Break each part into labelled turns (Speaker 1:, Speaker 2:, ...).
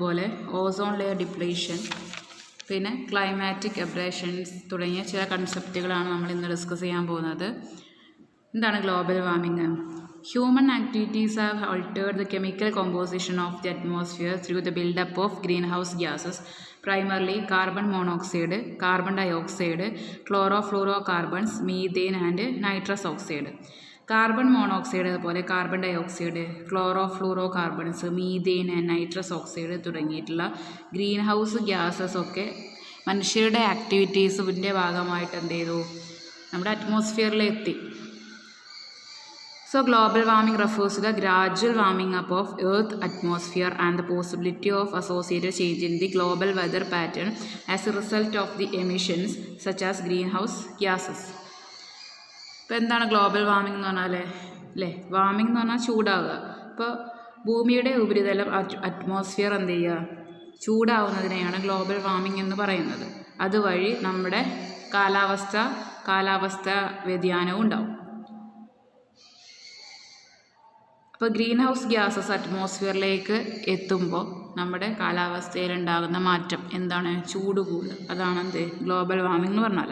Speaker 1: അതുപോലെ ozone layer depletion, പിന്നെ climatic aberrations തുടങ്ങിയ ചില കൺസെപ്റ്റുകളാണ് നമ്മൾ ഇന്ന് ഡിസ്കസ് ചെയ്യാൻ പോകുന്നത്. എന്താണ് global warming? Human activities have altered the chemical composition of the atmosphere through the buildup of greenhouse gases, primarily carbon monoxide, carbon dioxide, chlorofluorocarbons, methane and nitrous oxide. Carbon monoxide, അതുപോലെ carbon dioxide, chlorofluorocarbons, methane and nitrous oxide തുടങ്ങിയിട്ടുള്ള greenhouse gases ഒക്കെ മനുഷ്യരുടെ ആക്ടിവിറ്റീസിൻ്റെ ഭാഗമായിട്ട് എന്ത് ചെയ്തു? നമ്മുടെ അറ്റ്മോസ്ഫിയറിലെത്തി. So global warming refers to the gradual warming up of Earth's atmosphere and the possibility of associated change in the global weather pattern as a result of the emissions such as greenhouse gases. ഇപ്പോൾ എന്താണ് global warming എന്ന് പറഞ്ഞാൽ അല്ലേ? Warming എന്ന് പറഞ്ഞാൽ ചൂടാവുക. ഇപ്പോൾ ഭൂമിയുടെ ഉപരിതലം അറ്റ്മോസ്ഫിയർ എന്ത് ചെയ്യുക? ചൂടാവുന്നതിനെയാണ് ഗ്ലോബൽ വാർമിംഗ് എന്ന് പറയുന്നത്. അതുവഴി നമ്മുടെ കാലാവസ്ഥ വ്യതിയാനവും ഉണ്ടാവും. ഇപ്പോൾ ഗ്രീൻ ഹൗസ് ഗ്യാസസ് അറ്റ്മോസ്ഫിയറിലേക്ക് എത്തുമ്പോൾ നമ്മുടെ കാലാവസ്ഥയിലുണ്ടാകുന്ന മാറ്റം എന്താണ്? ചൂട് കൂടുക. അതാണ് എന്ത്? ഗ്ലോബൽ വാർമിംഗ് എന്ന് പറഞ്ഞാൽ.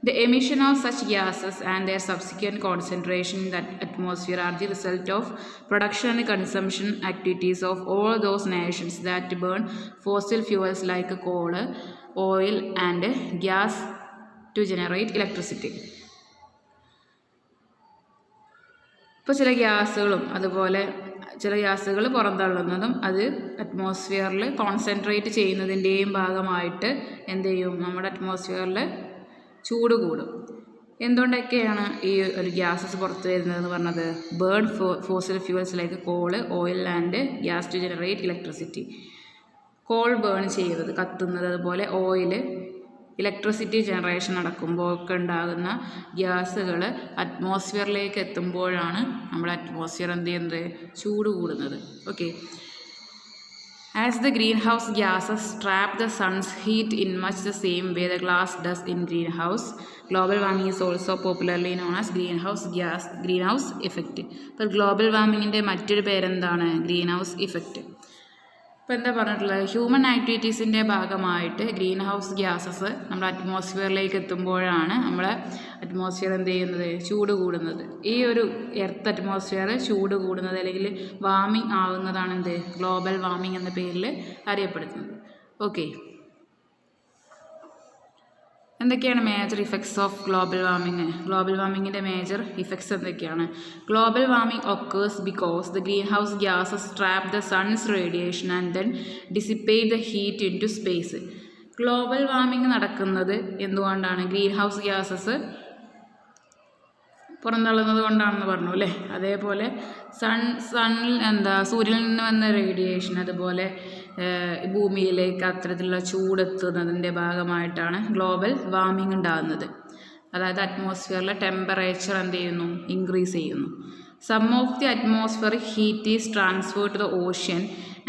Speaker 1: The emission of such gases and their subsequent concentration in the atmosphere are the result of production and consumption activities of all those nations that burn fossil fuels like coal, oil and gas to generate electricity. ഇപ്പോൾ ചില ഗ്യാസുകൾ പുറന്തള്ളുന്നതും അത് അറ്റ്മോസ്ഫിയറിൽ concentrate ചെയ്യുന്നതിൻ്റെയും ഭാഗമായിട്ട് എന്ത് ചെയ്യും? നമ്മുടെ അറ്റ്മോസ്ഫിയറിൽ ചൂട് കൂടും. എന്തുകൊണ്ടൊക്കെയാണ് ഈ ഒരു ഗ്യാസസ് പുറത്ത് വരുന്നതെന്ന് പറഞ്ഞത്? Burn fossil fuels like coal, oil and gas to generate electricity. Coal burn ചെയ്യുന്നത്, കത്തുന്നത്, അതുപോലെ ഓയിൽ ഇലക്ട്രിസിറ്റി ജനറേഷൻ നടക്കുമ്പോൾ ഒക്കെ ഉണ്ടാകുന്ന ഗ്യാസുകൾ അറ്റ്മോസ്ഫിയറിലേക്ക് എത്തുമ്പോഴാണ് നമ്മുടെ അറ്റ്മോസ്ഫിയർ എന്ത് ചെയ്യുന്നത്? ചൂട് കൂടുന്നത്. Okay. As the greenhouse gases trap the sons heat in much the same way the glass does in green house, global warming is also popularly known as green house effect. ഇപ്പോൾ global വാർമിങ്ങിൻ്റെ മറ്റൊരു പേരെന്താണ്? Green house effect. ഇപ്പോൾ എന്താ പറഞ്ഞിട്ടുള്ളത്? Human ആക്ടിവിറ്റീസിൻ്റെ ഭാഗമായിട്ട് green house gases നമ്മുടെ അറ്റ്മോസ്ഫിയറിലേക്ക് എത്തുമ്പോഴാണ് നമ്മളെ atmosphere എന്ത് ചെയ്യുന്നത്? ചൂട് കൂടുന്നത്. ഈ ഒരു എർത്ത് അറ്റ്മോസ്ഫിയർ ചൂട് കൂടുന്നത് അല്ലെങ്കിൽ വാർമിംഗ് ആവുന്നതാണ് എന്ത്? ഗ്ലോബൽ വാർമിംഗ് എന്ന പേരിൽ അറിയപ്പെടുന്നത്. ഓക്കെ. എന്തൊക്കെയാണ് major effects of global warming? Global വാർമിങ്ങിൻ്റെ മേജർ ഇഫക്ട്സ് എന്തൊക്കെയാണ്? Global warming occurs because the greenhouse gases trap the sun's radiation and then dissipate the heat into space. Global warming നടക്കുന്നത് എന്തുകൊണ്ടാണ്? Green house gases പുറന്തള്ളുന്നത് കൊണ്ടാണെന്ന് പറഞ്ഞു അല്ലേ? അതേപോലെ സൂര്യനിൽ നിന്ന് വന്ന റേഡിയേഷൻ, അതുപോലെ ഭൂമിയിലേക്ക് അത്തരത്തിലുള്ള ചൂടെത്തുന്നതിൻ്റെ ഭാഗമായിട്ടാണ് ഗ്ലോബൽ വാർമിംഗ് ഉണ്ടാകുന്നത്. അതായത് അറ്റ്മോസ്ഫിയറിലെ ടെമ്പറേച്ചർ എന്ത് ചെയ്യുന്നു? ഇൻക്രീസ് ചെയ്യുന്നു. Some of the atmospheric heat is transferred to the ocean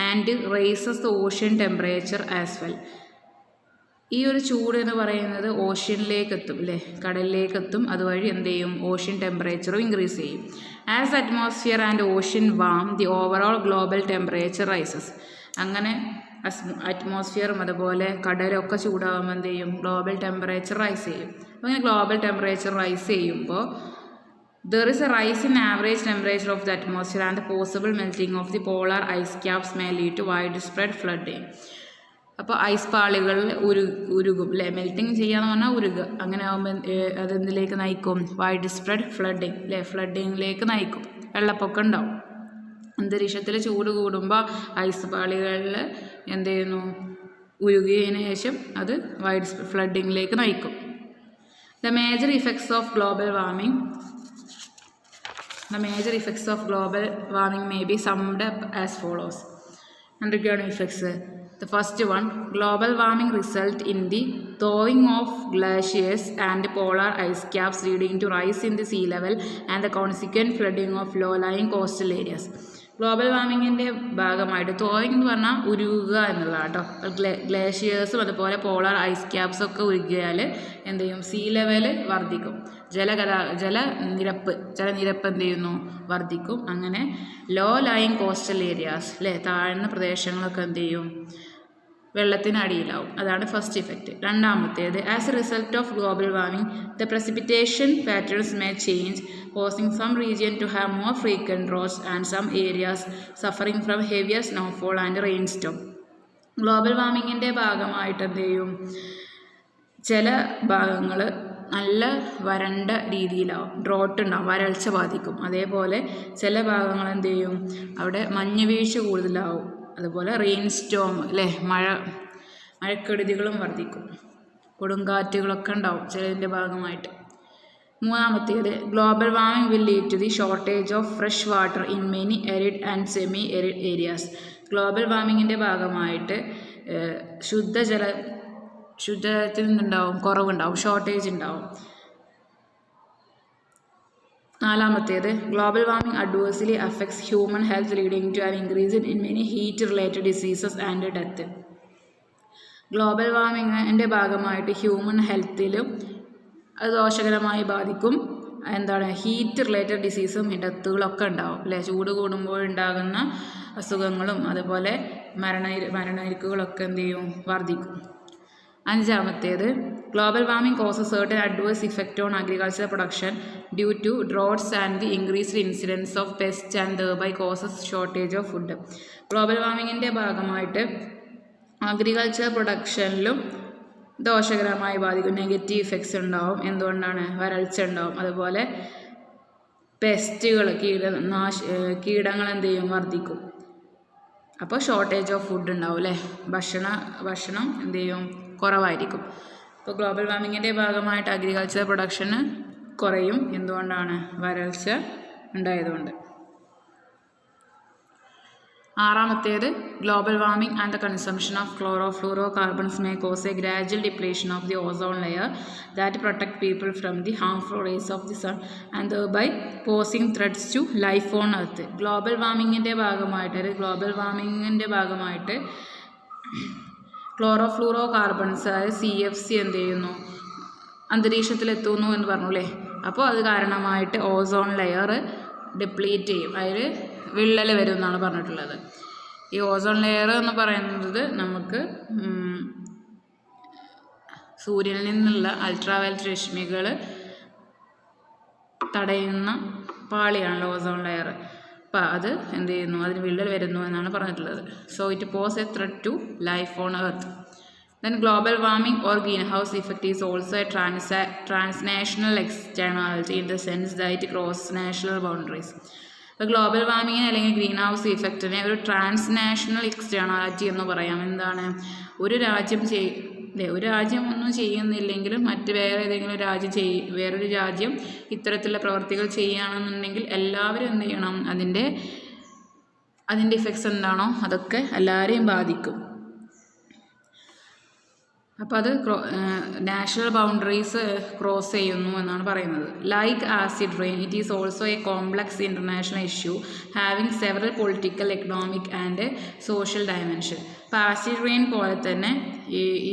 Speaker 1: and rises the ocean temperature as well. ഈ ഒരു ചൂട് എന്ന് പറയുന്നത് ഓഷ്യനിലേക്ക് എത്തും അല്ലേ? കടലിലേക്ക് എത്തും. അതുവഴി എന്ത് ചെയ്യും? ഓഷ്യൻ ടെമ്പറേച്ചറും ഇൻക്രീസ് ചെയ്യും. As atmosphere and ocean warm the overall global temperature rises. അങ്ങനെ അറ്റ്മോസ്ഫിയറും അതുപോലെ കടലൊക്കെ ചൂടാകുമ്പോൾ എന്ത് ചെയ്യും? ഗ്ലോബൽ ടെമ്പറേച്ചർ റൈസ് ചെയ്യും. അപ്പോൾ ഇങ്ങനെ ഗ്ലോബൽ ടെമ്പറേച്ചർ റൈസ് ചെയ്യുമ്പോൾ there is a rise in average temperature of the atmosphere and the possible melting of the polar ice caps may lead to widespread flooding. അപ്പോൾ ഐസ് പാളികൾ ഉരുകും അല്ലേ? Melting ചെയ്യാന്ന് പറഞ്ഞാൽ ഉരുകുക. അങ്ങനെ ആകുമ്പോൾ അതെന്തിലേക്ക് നയിക്കും? വൈഡ് സ്പ്രെഡ് ഫ്ലഡിങ് അല്ലേ? ഫ്ലഡിങ്ങിലേക്ക് നയിക്കും. വെള്ളപ്പൊക്കം ഉണ്ടാവും. അന്തരീക്ഷത്തിൽ ചൂട് കൂടുമ്പോൾ ഐസ് പാളികളിൽ എന്ത് ചെയ്യുന്നു? ഉരുകിയതിന് ശേഷം അത് വൈഡ് ഫ്ലഡിങ്ങിലേക്ക് നയിക്കും. The major effects of global warming may be summed up as follows. എന്തൊക്കെയാണ് effects? The first one, global warming result in the thawing of glaciers and polar ice caps leading to rise in the sea level and the consequent flooding of low-lying coastal areas. Global വാർമിങ്ങിൻ്റെ ഭാഗമായിട്ട് thawing എന്ന് പറഞ്ഞാൽ ഉരുകുക എന്നുള്ളതാണ് കേട്ടോ. ഗ്ലേഷ്യേഴ്സും അതുപോലെ polar ice ക്യാപ്സും ഒക്കെ ഉരുകിയാൽ എന്ത് ചെയ്യും? സീ ലെവൽ വർദ്ധിക്കും. ജലനിരപ്പ് എന്ത് ചെയ്യുന്നു? വർദ്ധിക്കും. അങ്ങനെ ലോ ലൈങ് കോസ്റ്റൽ ഏരിയാസ് അല്ലേ, താഴ്ന്ന പ്രദേശങ്ങളൊക്കെ എന്ത് ചെയ്യും? വെള്ളത്തിനടിയിലാവും. അതാണ് ഫസ്റ്റ് ഇഫക്റ്റ്. രണ്ടാമത്തേത്, as A result of global warming the precipitation patterns may change, causing some region to have more frequent droughts and some areas suffering from heavier snowfall and rainstorm. Global വാർമിങ്ങിൻ്റെ ഭാഗമായിട്ട് എന്ത് ചെയ്യും? ചില ഭാഗങ്ങൾ നല്ല വരണ്ട രീതിയിലാവും, drought ഉണ്ടാവും, വരൾച്ച ബാധിക്കും. അതേപോലെ ചില ഭാഗങ്ങൾ എന്ത് ചെയ്യും? അവിടെ മഞ്ഞുവീഴ്ച കൂടുതലാവും. അതുപോലെ റെയിൻ സ്റ്റോം അല്ലേ, മഴക്കെടുതികളും വർദ്ധിക്കും. കൊടുങ്കാറ്റുകളൊക്കെ ഉണ്ടാവും ചിലതിൻ്റെ ഭാഗമായിട്ട്. മൂന്നാമത്തേത്, global warming will lead to the shortage of fresh water in many arid and semi arid areas. Global വാർമിങ്ങിൻ്റെ ഭാഗമായിട്ട് ശുദ്ധജലത്തിൽ നിന്നുണ്ടാവും കുറവുണ്ടാവും, ഷോർട്ടേജ് ഉണ്ടാവും. നാലാമത്തേത്, global warming adversely affects human health leading to an increase in many heat related diseases and death. Global വാർമിങ്ങിൻ്റെ ഭാഗമായിട്ട് human ഹെൽത്തിലും അത് ദോഷകരമായി ബാധിക്കും. എന്താണ്? ഹീറ്റ് റിലേറ്റഡ് ഡിസീസും ഡെത്തുകളൊക്കെ ഉണ്ടാവും അല്ലേ. ചൂട് കൂടുമ്പോൾ ഉണ്ടാകുന്ന അസുഖങ്ങളും അതുപോലെ മരണനിരക്കുകളൊക്കെ എന്ത് ചെയ്യും? വർദ്ധിക്കും. അഞ്ചാമത്തേത്, global warming causes certain adverse effect on agricultural production due to droughts and the increased incidence of pests and thereby causes shortage of food. Global വാർമിങ്ങിൻ്റെ ഭാഗമായിട്ട് അഗ്രികൾച്ചർ പ്രൊഡക്ഷനിലും ദോഷകരമായി ബാധിക്കും. നെഗറ്റീവ് ഇഫക്ട്സ് ഉണ്ടാവും. എന്തുകൊണ്ടാണ്? വരൾച്ച ഉണ്ടാവും. അതുപോലെ പെസ്റ്റുകൾ, കീടങ്ങൾ എന്ത് ചെയ്യും? വർദ്ധിക്കും. അപ്പോൾ ഷോർട്ടേജ് ഓഫ് ഫുഡ് ഉണ്ടാവും അല്ലേ. ഭക്ഷണം എന്ത് ചെയ്യും? കുറവായിരിക്കും. അപ്പോൾ ഗ്ലോബൽ വാർമിങ്ങിൻ്റെ ഭാഗമായിട്ട് അഗ്രികൾച്ചർ പ്രൊഡക്ഷന് കുറയും. എന്തുകൊണ്ടാണ്? വരൾച്ച ഉണ്ടായതുകൊണ്ട്. ആറാമത്തേത്, global warming and the consumption of chlorofluorocarbons may cause a gradual depletion of the ozone layer that protect people from the harmful rays of the sun and thereby posing threats to life on earth. Global വാർമിങ്ങിൻ്റെ ഭാഗമായിട്ട് chlorofluoro carbons അതായത് CFC എന്ത് ചെയ്യുന്നു? അന്തരീക്ഷത്തിലെത്തുന്നു എന്ന് പറഞ്ഞു അല്ലേ. അപ്പോൾ അത് കാരണമായിട്ട് ഓസോൺ ലെയർ ഡിപ്ലീറ്റ് ചെയ്യും, അതിൽ വിള്ളൽ വരും എന്നാണ് പറഞ്ഞിട്ടുള്ളത്. ഈ ഓസോൺ ലെയർ എന്ന് പറയുന്നത് നമുക്ക് സൂര്യനിൽ നിന്നുള്ള അൾട്രാവയലറ്റ് രശ്മികൾ തടയുന്ന പാളിയാണല്ലോ ഓസോൺ ലെയർ. അപ്പോൾ അത് എന്ത് ചെയ്യുന്നു? അതിന് വിള്ളൽ വരുന്നു എന്നാണ് പറഞ്ഞിട്ടുള്ളത്. So it poses a threat to life on earth. Then global warming or greenhouse effect is also a transnational externality in the sense that it cross national boundaries. അപ്പോൾ ഗ്ലോബൽ വാർമിങ്ങിനെ അല്ലെങ്കിൽ ഗ്രീൻ ഹൗസ് ഇഫക്റ്റിനെ ഒരു transnational externality എന്ന് പറയാം. എന്താണ്? ഒരു രാജ്യം ഒന്നും ചെയ്യുന്നില്ലെങ്കിലും വേറൊരു രാജ്യം ഇത്തരത്തിലുള്ള പ്രവർത്തികൾ ചെയ്യുകയാണെന്നുണ്ടെങ്കിൽ എല്ലാവരും എന്ത് ചെയ്യണം? അതിൻ്റെ ഇഫക്ട്സ് എന്താണോ അതൊക്കെ എല്ലാവരെയും ബാധിക്കും. അപ്പോൾ അത് നാഷണൽ ബൗണ്ടറീസ് ക്രോസ് ചെയ്യുന്നു എന്നാണ് പറയുന്നത്. Like acid rain it is also A complex international issue having several political, economic and social dimension. അപ്പോൾ ആസിഡ് റെയിൻ പോലെ തന്നെ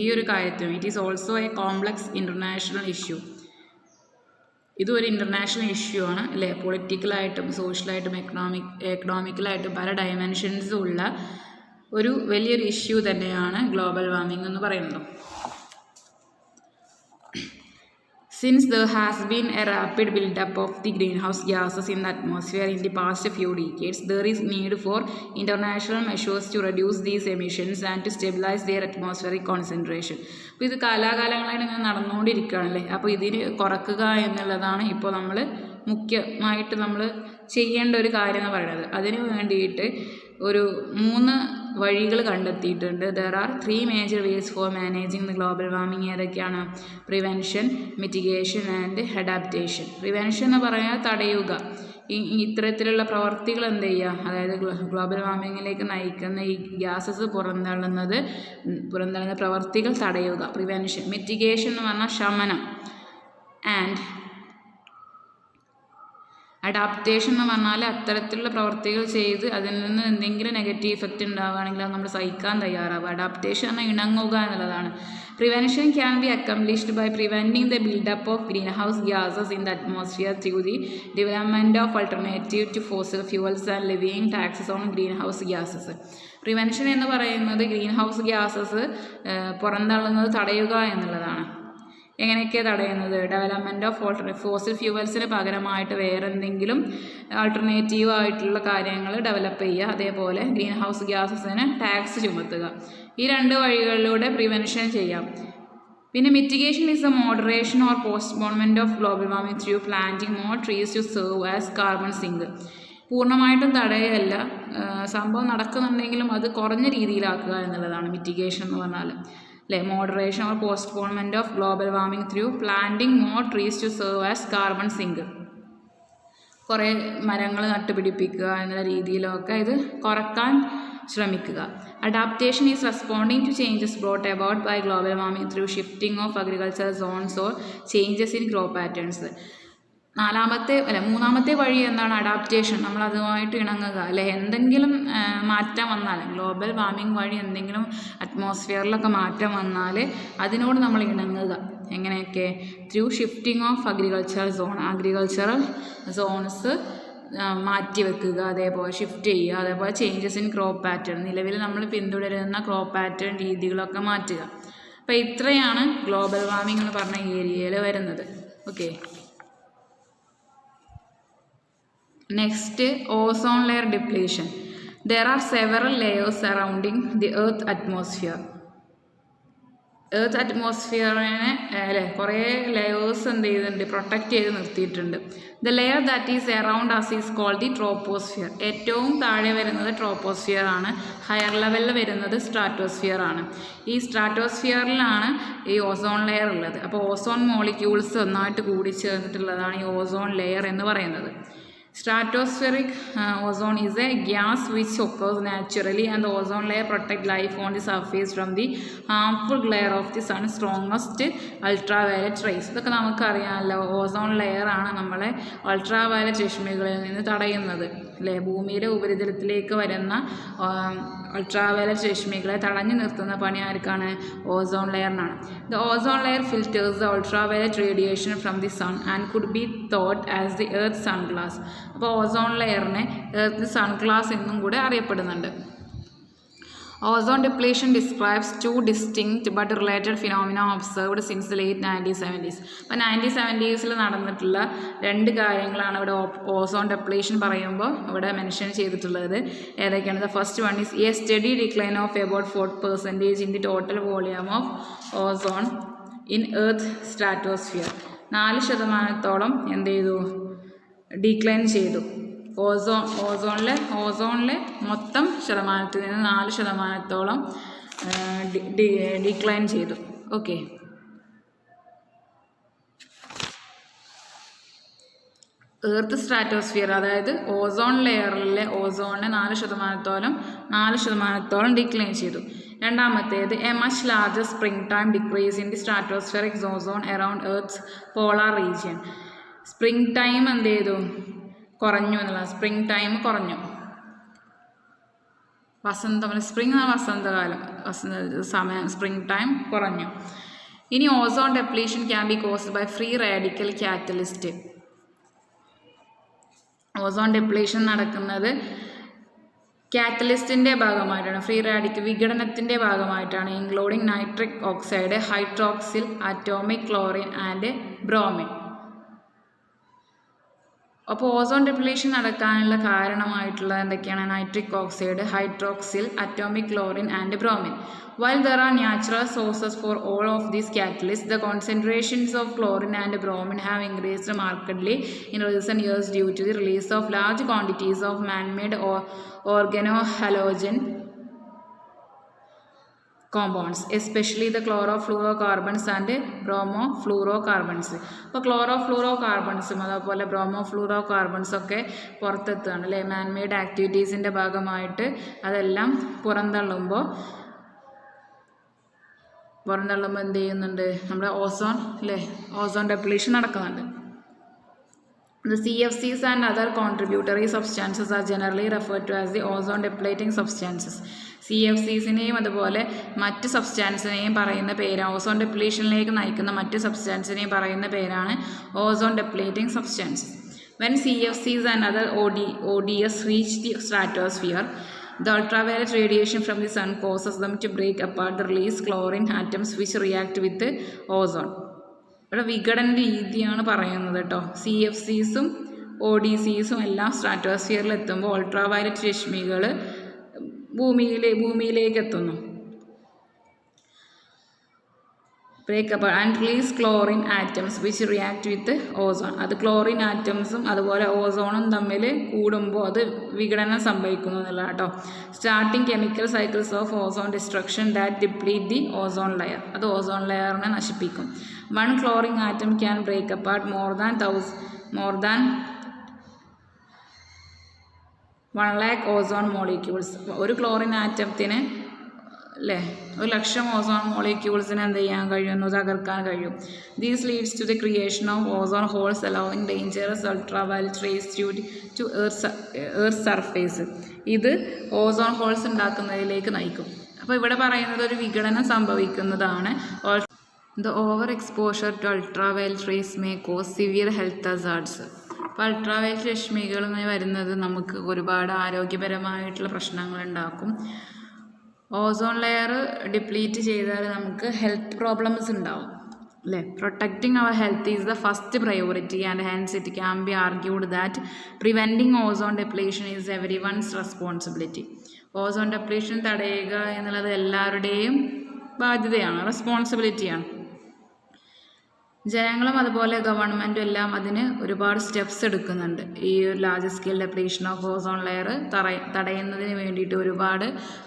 Speaker 1: ഈ ഒരു കാര്യത്തിലും it is also A complex international issue. ഇതും ഒരു ഇൻ്റർനാഷണൽ ഇഷ്യൂ ആണ് അല്ലേ. പൊളിറ്റിക്കലായിട്ടും സോഷ്യലായിട്ടും എക്കണോമിക്കലായിട്ടും പല ഡയമെൻഷൻസും ഉള്ള ഒരു വലിയൊരു ഇഷ്യൂ തന്നെയാണ് ഗ്ലോബൽ വാർമിംഗ് എന്ന് പറയുന്നത്. Since there has been a rapid build-up of the greenhouse gases in the atmosphere in the past few decades, there is need for international measures to reduce these emissions and to stabilize their atmospheric concentration. അപ്പോൾ ഇത് കാലാകാലങ്ങളായിട്ട് ഇങ്ങനെ നടന്നുകൊണ്ടിരിക്കുകയാണല്ലേ. അപ്പോൾ ഇതിന് കുറക്കുക എന്നുള്ളതാണ് ഇപ്പോൾ മുഖ്യമായിട്ട് നമ്മൾ ചെയ്യേണ്ട ഒരു കാര്യം എന്ന് പറയുന്നത്. അതിന് വേണ്ടിയിട്ട് ഒരു 3 വഴികൾ കണ്ടെത്തിയിട്ടുണ്ട്. There are 3 major ways for managing the global warming. ഏതൊക്കെയാണ്? Prevention, mitigation and adaptation. Prevention എന്ന് പറഞ്ഞാൽ തടയുക. ഇത്തരത്തിലുള്ള പ്രവർത്തികൾ എന്ത് ചെയ്യുക? അതായത് ഗ്ലോബൽ വാർമിങ്ങിലേക്ക് നയിക്കുന്ന ഈ ഗ്യാസസ് പുറന്തള്ളുന്ന പ്രവർത്തികൾ തടയുക, പ്രിവെൻഷൻ. മിറ്റിഗേഷൻ എന്ന് പറഞ്ഞാൽ ശമനം. ആൻഡ് അഡാപ്റ്റേഷൻ എന്ന് പറഞ്ഞാൽ അത്തരത്തിലുള്ള പ്രവർത്തികൾ ചെയ്ത് അതിൽ നിന്ന് എന്തെങ്കിലും നെഗറ്റീവ് ഇഫക്റ്റ് ഉണ്ടാവുകയാണെങ്കിൽ അത് നമ്മൾ സഹിക്കാൻ തയ്യാറാവുക. അഡാപ്റ്റേഷൻ എന്നാൽ ഇണങ്ങുക എന്നുള്ളതാണ്. Prevention can be accomplished by preventing the buildup of greenhouse gases in the atmosphere through the development of alternative to fossil fuels and living taxes on greenhouse gases. Prevention എന്ന് പറയുന്നത് green house gases പുറന്തള്ളുന്നത് തടയുക എന്നുള്ളതാണ്. എങ്ങനെയൊക്കെ തടയുന്നത്? Development of fossil ഫ്യൂവൽസിന് പകരമായിട്ട് വേറെ എന്തെങ്കിലും alternative ആയിട്ടുള്ള കാര്യങ്ങൾ ഡെവലപ്പ് ചെയ്യുക, അതേപോലെ ഗ്രീൻ ഹൗസ് ഗ്യാസസിന് ടാക്സ് ചുമത്തുക. ഈ 2 വഴികളിലൂടെ പ്രിവെൻഷൻ ചെയ്യാം. പിന്നെ mitigation is a moderation or postponement of global warming through planting more trees to serve as carbon sink. പൂർണ്ണമായിട്ടും തടയുകയല്ല, സംഭവം നടക്കുന്നുണ്ടെങ്കിലും അത് കുറഞ്ഞ രീതിയിലാക്കുക എന്നുള്ളതാണ് മിറ്റിഗേഷൻ എന്ന് പറഞ്ഞാൽ അല്ലേ. Moderation or postponement of global warming through planting more trees to serve as carbon sink. കുറേ മരങ്ങൾ നട്ടുപിടിപ്പിക്കുക എന്നുള്ള രീതിയിലൊക്കെ ഇത് കുറക്കാൻ ശ്രമിക്കുക. Adaptation is responding to changes brought about by global warming through shifting of agriculture zones or changes in crop patterns. മൂന്നാമത്തെ വഴി എന്താണ്? അഡാപ്റ്റേഷൻ. നമ്മൾ അതുമായിട്ട് ഇണങ്ങുക അല്ലെ. എന്തെങ്കിലും മാറ്റം വന്നാൽ, ഗ്ലോബൽ വാർമിംഗ് വഴി എന്തെങ്കിലും അറ്റ്മോസ്ഫിയറിലൊക്കെ മാറ്റം വന്നാൽ അതിനോട് നമ്മൾ ഇണങ്ങുക. എങ്ങനെയൊക്കെ? Through shifting of agricultural zones മാറ്റിവെക്കുക, അതേപോലെ ഷിഫ്റ്റ് ചെയ്യുക, അതേപോലെ ചേഞ്ചസ് ഇൻ ക്രോപ്പ് പാറ്റേൺ, നിലവിൽ നമ്മൾ പിന്തുടരുന്ന ക്രോപ്പ് പാറ്റേൺ രീതികളൊക്കെ മാറ്റുക. അപ്പോൾ ഇത്രയാണ് ഗ്ലോബൽ വാർമിംഗ് എന്ന് പറഞ്ഞ ഏരിയയിൽ വരുന്നത്. Okay. Next, ozone layer depletion. There are several layers surrounding the Earth atmosphere. Earth അറ്റ്മോസ്ഫിയറിനെ കുറേ ലെയേഴ്സ് എന്ത് ചെയ്തിട്ടുണ്ട്? പ്രൊട്ടക്റ്റ് ചെയ്ത് നിർത്തിയിട്ടുണ്ട്. The layer that is around us is called the troposphere. ഏറ്റവും താഴെ വരുന്നത് ട്രോപ്പോസ്ഫിയർ ആണ്. ഹയർ ലെവലിൽ വരുന്നത് സ്ട്രാറ്റോസ്ഫിയർ ആണ്. ഈ സ്ട്രാറ്റോസ്ഫിയറിലാണ് ഈ ഓസോൺ ലെയർ ഉള്ളത്. അപ്പോൾ ഓസോൺ മോളിക്യൂൾസ് ഒന്നായിട്ട് കൂടിച്ചേർന്നിട്ടുള്ളതാണ് ഈ ഓസോൺ ലെയർ എന്ന് പറയുന്നത്. Stratospheric ozone is a gas which occurs naturally, and the ozone layer protects life on the surface from the harmful glare of the sun's strongest ultraviolet rays. ഇതൊക്കെ നമുക്കറിയാമല്ലോ. Ozone layer ആണ് നമ്മളെ ultraviolet രശ്മികളിൽ നിന്ന് തടയുന്നത് അല്ലേ. ഭൂമിയുടെ ഉപരിതലത്തിലേക്ക് വരുന്ന അൾട്രാവയലറ്റ് രശ്മികളെ തടഞ്ഞു നിർത്തുന്ന പണി ആർക്കാണ്? ഓസോൺ ലെയറിനാണ്. The ozone layer filters the ultraviolet radiation from the sun and could be thought as the earth sunglass. അപ്പോൾ ഓസോൺ ലെയറിനെ എർത്ത് സൺഗ്ലാസ് എന്നും കൂടെ അറിയപ്പെടുന്നുണ്ട്. Ozone depletion describes 2 distinct but related phenomena observed since the late 1970s. അപ്പോൾ 1970s നടന്നിട്ടുള്ള 2 കാര്യങ്ങളാണ് ഇവിടെ ozone depletion പറയുമ്പോൾ ഇവിടെ മെൻഷൻ ചെയ്തിട്ടുള്ളത്. ഏതൊക്കെയാണ്? The first one is A study decline of about 4% in the total volume of ozone in earth stratosphere. 4% എന്ത് ചെയ്തു? ഡിക്ലൈൻ ചെയ്തു. ഓസോണിലെ മൊത്തം ശതമാനത്തിൽ നിന്ന് 4% ഡിക്ലൈൻ ചെയ്തു. ഓക്കെ. എർത്ത് സ്ട്രാറ്റോസ്ഫിയർ, അതായത് ഓസോൺ ലെയറിലെ ഓസോണിനെ 4% ഡിക്ലൈൻ ചെയ്തു. രണ്ടാമത്തേത് a much larger spring time decrease in the stratospheric ozone around earth's polar region. Spring time എന്ത് ചെയ്തു? കുറഞ്ഞു എന്നുള്ളത്. സ്പ്രിംഗ് ടൈം കുറഞ്ഞു. സ്പ്രിംഗ് വസന്തകാലം, സമയം സ്പ്രിംഗ് ടൈം കുറഞ്ഞു. ഇനി ozone depletion can be caused by free radical catalyst. Ozone depletion നടക്കുന്നത് കാറ്റലിസ്റ്റിൻ്റെ ഭാഗമായിട്ടാണ്, ഫ്രീ റാഡിക്കൽ വിഘടനത്തിൻ്റെ ഭാഗമായിട്ടാണ്. Including nitric oxide, hydroxyl, atomic chlorine and bromine. അപ്പോൾ ഓസോൺ ഡെപ്ലീഷൻ നടക്കാനുള്ള കാരണമായിട്ടുള്ളത് എന്തൊക്കെയാണ്? Nitric oxide, hydroxyl, atomic chlorine and bromine. While there are natural sources for all of these catalysts, the concentrations of chlorine and bromine have increased markedly in recent years due to the release of large quantities of man-made organohalogen compounds, especially the chlorofluorocarbons and bromofluorocarbons. അപ്പോൾ ക്ലോറോഫ്ലൂറോകാർബൺസും അതുപോലെ ബ്രോമോഫ്ലൂറോകാർബൺസൊക്കെ പുറത്തെത്തുകയാണ് അല്ലേ. Man-made ആക്ടിവിറ്റീസിൻ്റെ ഭാഗമായിട്ട് അതെല്ലാം പുറന്തള്ളുമ്പോൾ എന്ത് ചെയ്യുന്നുണ്ട്? നമ്മുടെ ozone അല്ലേ, ozone depletion നടക്കുന്നുണ്ട്. The CFCs and other contributory substances are generally referred to as the ozone depleting substances. CFCസിനെയും അതുപോലെ മറ്റ് സബ്സ്റ്റാൻസിനെയും പറയുന്ന പേരാണ്, ഓസോൺ ഡെപ്ലീഷനിലേക്ക് നയിക്കുന്ന മറ്റ് സബ്സ്റ്റാൻസിനെയും പറയുന്ന പേരാണ് ozone depleting substances. When CFCs and other ODS reach the stratosphere, the ultraviolet radiation from the sun causes them to break apart the release chlorine atoms which react with the ozone. ഇവിടെ വിഘടന രീതിയാണ് പറയുന്നത് കേട്ടോ. CFCസും ODCസും എല്ലാം സ്ട്രാറ്റോസ്ഫിയറിൽ എത്തുമ്പോൾ ultraviolet രശ്മികൾ ഭൂമിയിലേക്ക് എത്തുന്നു. break apart and release chlorine atoms which react with ozone. അത് ക്ലോറിൻ ആറ്റംസും അതുപോലെ ഓസോണും തമ്മിൽ കൂടുമ്പോൾ അത് വിഘടനം സംഭവിക്കുന്നു എന്നുള്ള കേട്ടോ. Starting chemical cycles of ozone destruction that deplete the ozone layer. അത് ഓസോൺ ലെയറിനെ നശിപ്പിക്കും. 1 chlorine atom can break apart more than 1 lakh ozone molecules. ഒരു ക്ലോറിൻ ആറ്റത്തിന് അല്ലേ 1,00,000 ഓസോൺ മോളിക്യൂൾസിന് എന്ത് ചെയ്യാൻ കഴിയുന്നു, തകർക്കാൻ കഴിയും. These leads to the creation of ozone holes allowing dangerous ultraviolet rays to earth surface. ഇത് ഓസോൺ ഹോൾസ് ഉണ്ടാക്കുന്നതിലേക്ക് നയിക്കും. അപ്പോൾ ഇവിടെ പറയുന്നത് ഒരു വിഘടനം സംഭവിക്കുന്നതാണ്. The overexposure to ultraviolet rays may cause severe health hazards. അപ്പോൾ അൾട്രാവയലറ്റ് രശ്മികൾ ഇങ്ങനെ വരുന്നത് നമുക്ക് ഒരുപാട് ആരോഗ്യപരമായിട്ടുള്ള പ്രശ്നങ്ങൾ ഉണ്ടാക്കും. ഓസോൺ ലെയർ ഡിപ്ലീറ്റ് ചെയ്താൽ നമുക്ക് ഹെൽത്ത് പ്രോബ്ലംസ് ഉണ്ടാവും അല്ലേ. Protecting our health is the first priority and hence it can be argued that preventing ozone depletion is everyone's responsibility. Ozone depletion തടയുക എന്നുള്ളത് എല്ലാവരുടെയും ബാധ്യതയാണ്, റെസ്പോൺസിബിലിറ്റിയാണ്. ജനങ്ങളും അതുപോലെ ഗവൺമെൻറ്റും എല്ലാം അതിന് ഒരുപാട് സ്റ്റെപ്സ് എടുക്കുന്നുണ്ട്. ഈ ഒരു large scale depletion of ozone layer തടയുന്നതിന് വേണ്ടിയിട്ട് ഒരുപാട്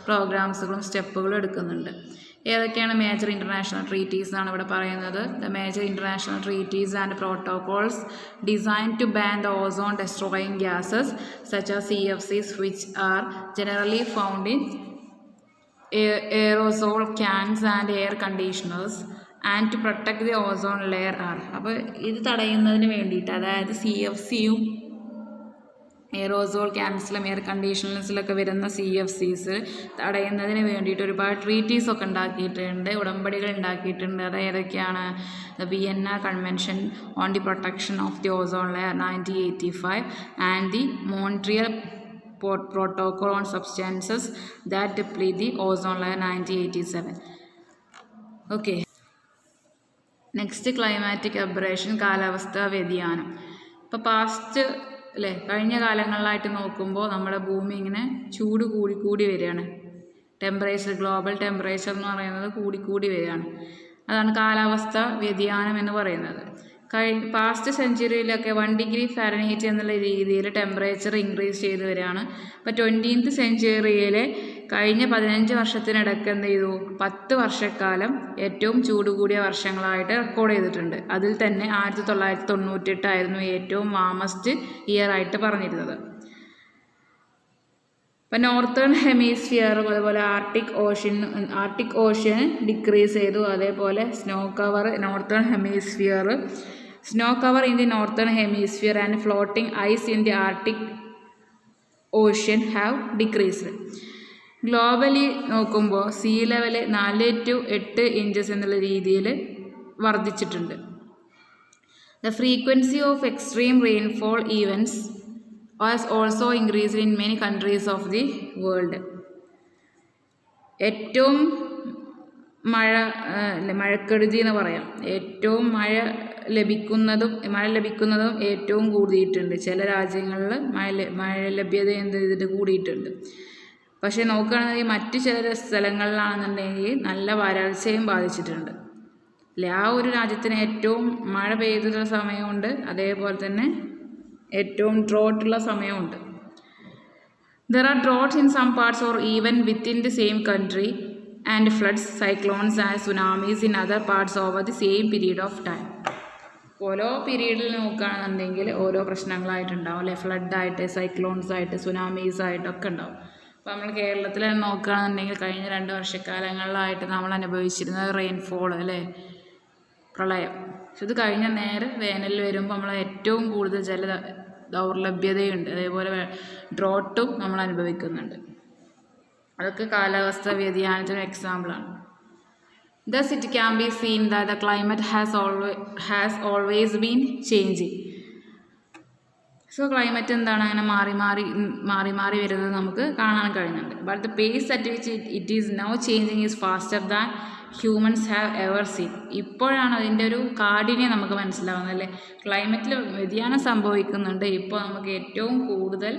Speaker 1: പ്രോഗ്രാംസുകളും സ്റ്റെപ്പുകളും എടുക്കുന്നുണ്ട്. ഏതൊക്കെയാണ് മേജർ ഇൻ്റർനാഷണൽ ട്രീറ്റീസ് ആണ് ഇവിടെ പറയുന്നത്. The major international treaties and protocols design to ban the ozone destroying gases such as CFCs which are generally found in aerosol cans and air conditioners and to protect the ozone layer are. അപ്പോൾ ഇത് തടയുന്നതിന് വേണ്ടിയിട്ട്, അതായത് CFCയും aerosol ക്യാൻസിലും air കണ്ടീഷണേഴ്സിലൊക്കെ വരുന്ന CFCs തടയുന്നതിന് വേണ്ടിയിട്ട് ഒരുപാട് ട്രീറ്റീസൊക്കെ ഉണ്ടാക്കിയിട്ടുണ്ട്, ഉടമ്പടികൾ ഉണ്ടാക്കിയിട്ടുണ്ട്. അത് ഏതൊക്കെയാണ്? The Vienna convention on the protection of the ozone layer 1985 and the Montreal protocol on substances that deplete the ozone layer 1987. Okay, next climatic abrasion, കാലാവസ്ഥാ വ്യതിയാനം. ഇപ്പോൾ പാസ്റ്റ് അല്ലേ, കഴിഞ്ഞ കാലങ്ങളിലായിട്ട് നോക്കുമ്പോൾ നമ്മുടെ ഭൂമി ഇങ്ങനെ ചൂട് കൂടി വരികയാണ്. ടെമ്പറേച്ചർ, ഗ്ലോബൽ ടെമ്പറേച്ചർ എന്ന് പറയുന്നത് കൂടി വരികയാണ്. അതാണ് കാലാവസ്ഥാ വ്യതിയാനം എന്ന് പറയുന്നത്. പാസ്റ്റ് സെഞ്ച്വറിയിലൊക്കെ 1 ഡിഗ്രി ഫാരൻഹീറ്റ് എന്നുള്ള രീതിയിൽ ടെമ്പറേച്ചർ ഇൻക്രീസ് ചെയ്ത് വരികയാണ്. ഇപ്പോൾ 20th സെഞ്ച്വറിയിലെ കഴിഞ്ഞ 15 വർഷത്തിനിടയ്ക്ക് എന്ത് ചെയ്തു, 10 വർഷക്കാലം ഏറ്റവും ചൂട് കൂടിയ വർഷങ്ങളായിട്ട് റെക്കോർഡ് ചെയ്തിട്ടുണ്ട്. അതിൽ തന്നെ 1998 ആയിരുന്നു ഏറ്റവും വാമസ്റ്റ് ഇയർ ആയിട്ട് പറഞ്ഞിരുന്നത്. ഇപ്പം നോർത്തേൺ ഹെമിസ്ഫിയർ അതുപോലെ ആർട്ടിക് ഓഷ്യൻ ഡിക്രീസ് ചെയ്തു. അതേപോലെ snow cover in the northern hemisphere and floating ice in the Arctic Ocean have decreased. Globally നോക്കുമ്പോൾ സീ ലെവൽ 4 to 8 ഇഞ്ചസ് എന്നുള്ള രീതിയിൽ വർദ്ധിച്ചിട്ടുണ്ട്. The frequency of extreme rainfall events has also increased in many countries of the world. ഏറ്റവും മഴക്കെടുതി എന്ന് പറയാം. ഏറ്റവും മഴ ലഭിക്കുന്നതും ഏറ്റവും കൂടിയിട്ടുണ്ട്. ചില രാജ്യങ്ങളിൽ മഴ ലഭ്യത എന്ത് ചെയ്തിട്ട് കൂടിയിട്ടുണ്ട്. പക്ഷേ നോക്കുകയാണെങ്കിൽ മറ്റു ചില സ്ഥലങ്ങളിലാണെന്നുണ്ടെങ്കിൽ നല്ല വരൾച്ചയും ബാധിച്ചിട്ടുണ്ട് അല്ലേ. ആ ഒരു രാജ്യത്തിന് ഏറ്റവും മഴ പെയ്തുള്ള സമയമുണ്ട്, അതേപോലെ തന്നെ ഏറ്റവും ഡ്രോട്ടുള്ള സമയമുണ്ട്. There are droughts in some parts or even within the same country and floods, cyclones and tsunamis in other parts over the same period of time. ഓരോ പീരീഡിൽ നോക്കുകയാണെന്നുണ്ടെങ്കിൽ ഓരോ പ്രശ്നങ്ങളായിട്ടുണ്ടാവും അല്ലേ. ഫ്ലഡായിട്ട്, സൈക്ലോൺസ് ആയിട്ട്, സുനാമീസ് ആയിട്ടൊക്കെ ഉണ്ടാവും. അപ്പോൾ നമ്മൾ കേരളത്തിൽ നോക്കുകയാണെന്നുണ്ടെങ്കിൽ കഴിഞ്ഞ 2 വർഷക്കാലങ്ങളിലായിട്ട് നമ്മൾ അനുഭവിച്ചിരുന്നത് റെയിൻഫോൾ അല്ലേ, പ്രളയം. ഇത് കഴിഞ്ഞ നേരെ വേനൽ വരുമ്പോൾ നമ്മൾ ഏറ്റവും കൂടുതൽ ജല ദൗർലഭ്യതയുണ്ട്, അതേപോലെ ഡ്രോട്ടും നമ്മൾ അനുഭവിക്കുന്നുണ്ട്. അതൊക്കെ കാലാവസ്ഥാ വ്യതിയാനത്തിന് എക്സാമ്പിളാണ്. Thus it can be seen that the climate has always been changing. So climate എന്താണ്, അങ്ങനെ മാറി വരുന്നത് നമുക്ക് കാണാൻ കഴിയുന്നുണ്ട്. But the pace at which it is now changing is faster than humans have ever seen. ഇപ്പോഴാണ് അതിൻ്റെ ഒരു കാഠിന്യം നമുക്ക് മനസ്സിലാവുന്നത് അല്ലേ. ക്ലൈമറ്റിൽ വ്യതിയാനം സംഭവിക്കുന്നുണ്ട്, ഇപ്പോൾ നമുക്ക് ഏറ്റവും കൂടുതൽ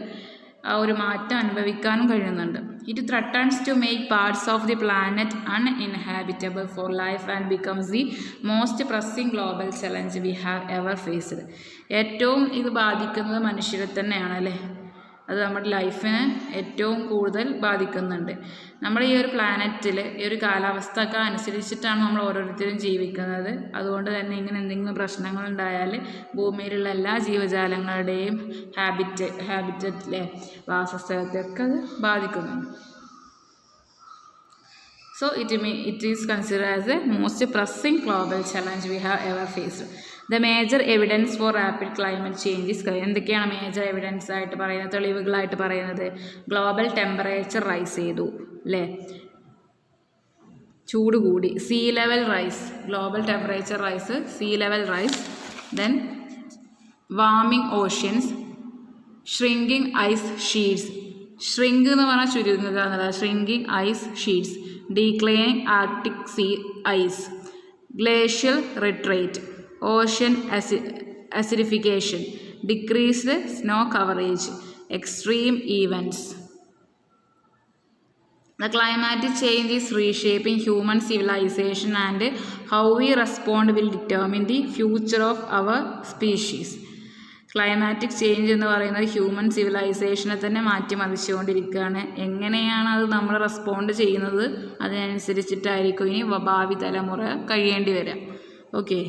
Speaker 1: ആ ഒരു മാറ്റം അനുഭവിക്കാനും കഴിയുന്നുണ്ട്. It threatens to make parts of the planet uninhabitable for life and becomes the most pressing global challenge we have ever faced. ഏറ്റവും ഇത് ബാധിക്കുന്നത് മനുഷ്യരെ തന്നെയാണ് അല്ലേ. അത് നമ്മുടെ ലൈഫിനെ ഏറ്റവും കൂടുതൽ ബാധിക്കുന്നുണ്ട്. നമ്മുടെ ഈ ഒരു പ്ലാനറ്റിൽ ഈ ഒരു കാലാവസ്ഥയൊക്കെ അനുസരിച്ചിട്ടാണ് നമ്മൾ ഓരോരുത്തരും ജീവിക്കുന്നത്. അതുകൊണ്ട് തന്നെ ഇങ്ങനെ എന്തെങ്കിലും പ്രശ്നങ്ങളുണ്ടായാൽ ഭൂമിയിലുള്ള എല്ലാ ജീവജാലങ്ങളുടെയും ഹാബിറ്ററ്റിലെ വാസസ്ഥലത്തെയൊക്കെ അത് ബാധിക്കുന്നുണ്ട്. So it is considered as the most pressing global challenge we have ever faced. The major evidence for rapid climate change is എന്തൊക്കെയാണ് മേജർ എവിഡൻസ് ആയിട്ട് പറയുന്നത്, തെളിവുകളായിട്ട് പറയുന്നത്? ഗ്ലോബൽ ടെമ്പറേച്ചർ റൈസ് ചെയ്തു അല്ലേ, ചൂട് കൂടി, sea level rise, global temperature rise, sea level rise, then warming oceans, shrinking ice sheets, shrink എന്ന് പറഞ്ഞാൽ ചുരുങ്ങുക എന്നുള്ളത്, shrinking ice sheets, declining Arctic sea ice, glacial retreat, ocean acidification, decreased snow coverage, extreme events. The climatic change is reshaping human civilization and how we respond will determine the future of our species. Climatic change എന്ന് പറയുന്നത് human സിവിലൈസേഷനെ തന്നെ മാറ്റിമറിച്ചുകൊണ്ടിരിക്കുകയാണ്. എങ്ങനെയാണ് അത് നമ്മൾ respond ചെയ്യുന്നത് അതിനനുസരിച്ചിട്ടായിരിക്കും ഇനി ഭാവി തലമുറ കഴിയേണ്ടി വരിക. ഓക്കെ.